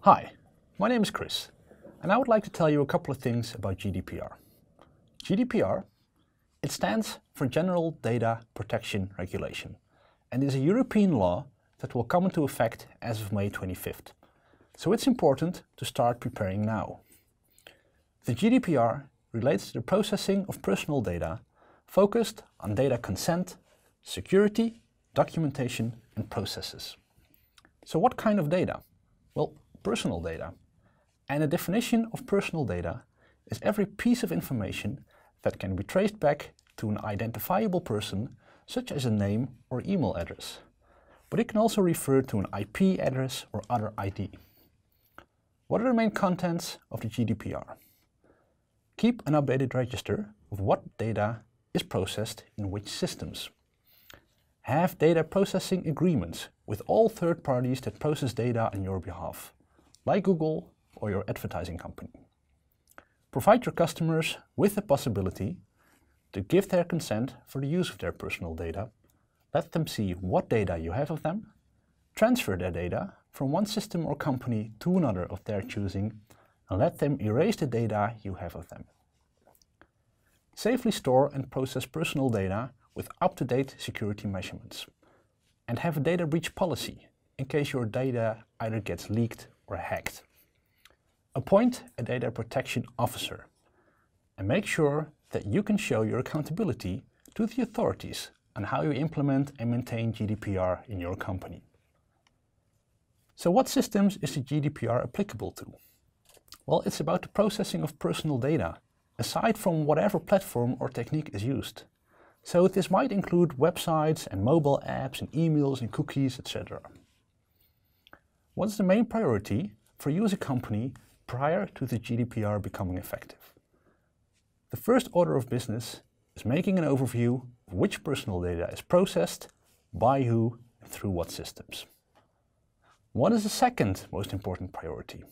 Hi, my name is Chris, and I would like to tell you a couple of things about GDPR. GDPR, it stands for General Data Protection Regulation, and is a European law that will come into effect as of May 25th. So it's important to start preparing now. The GDPR relates to the processing of personal data focused on data consent, security, documentation, and processes. So what kind of data? Well, personal data. And the definition of personal data is every piece of information that can be traced back to an identifiable person, such as a name or email address. But it can also refer to an IP address or other ID. What are the main contents of the GDPR? Keep an updated register of what data is processed in which systems. Have data processing agreements with all third parties that process data on your behalf, like Google or your advertising company. Provide your customers with the possibility to give their consent for the use of their personal data. Let them see what data you have of them. Transfer their data from one system or company to another of their choosing, and let them erase the data you have of them. Safely store and process personal data with up-to-date security measurements. And have a data breach policy in case your data either gets leaked or hacked. Appoint a data protection officer and make sure that you can show your accountability to the authorities on how you implement and maintain GDPR in your company. So what systems is the GDPR applicable to? Well, it's about the processing of personal data, aside from whatever platform or technique is used. So this might include websites and mobile apps and emails and cookies, etc. What's the main priority for you as a company prior to the GDPR becoming effective? The first order of business is making an overview of which personal data is processed, by who, and through what systems. What is the second most important priority?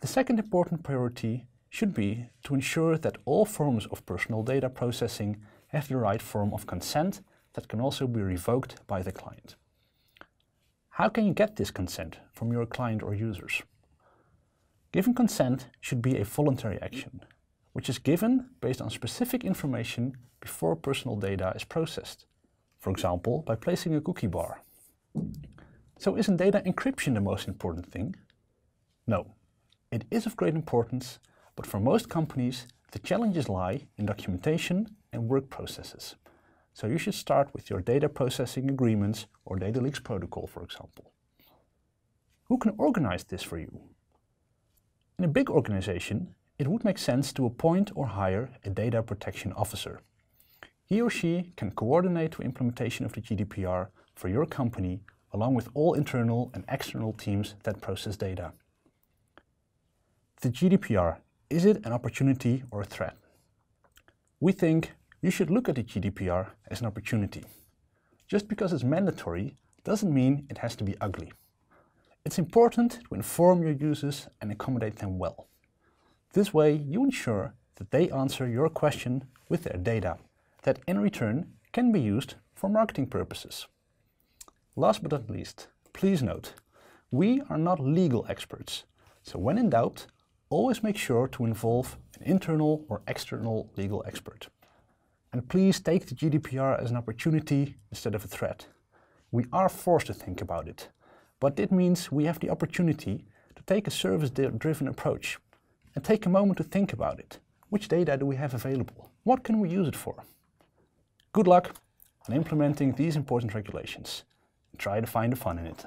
The second important priority should be to ensure that all forms of personal data processing have the right form of consent that can also be revoked by the client. How can you get this consent from your client or users? Giving consent should be a voluntary action, which is given based on specific information before personal data is processed. For example, by placing a cookie bar. So isn't data encryption the most important thing? No, it is of great importance, but for most companies, the challenges lie in documentation and work processes. So you should start with your data processing agreements or data leaks protocol, for example. Who can organize this for you? In a big organization, it would make sense to appoint or hire a data protection officer. He or she can coordinate the implementation of the GDPR for your company, along with all internal and external teams that process data. The GDPR, is it an opportunity or a threat? We think you should look at the GDPR as an opportunity. Just because it's mandatory doesn't mean it has to be ugly. It's important to inform your users and accommodate them well. This way you ensure that they answer your question with their data, that in return can be used for marketing purposes. Last but not least, please note, we are not legal experts, so when in doubt, always make sure to involve an internal or external legal expert. And please take the GDPR as an opportunity instead of a threat. We are forced to think about it, but it means we have the opportunity to take a service-driven approach and take a moment to think about it. Which data do we have available? What can we use it for? Good luck on implementing these important regulations. Try to find the fun in it.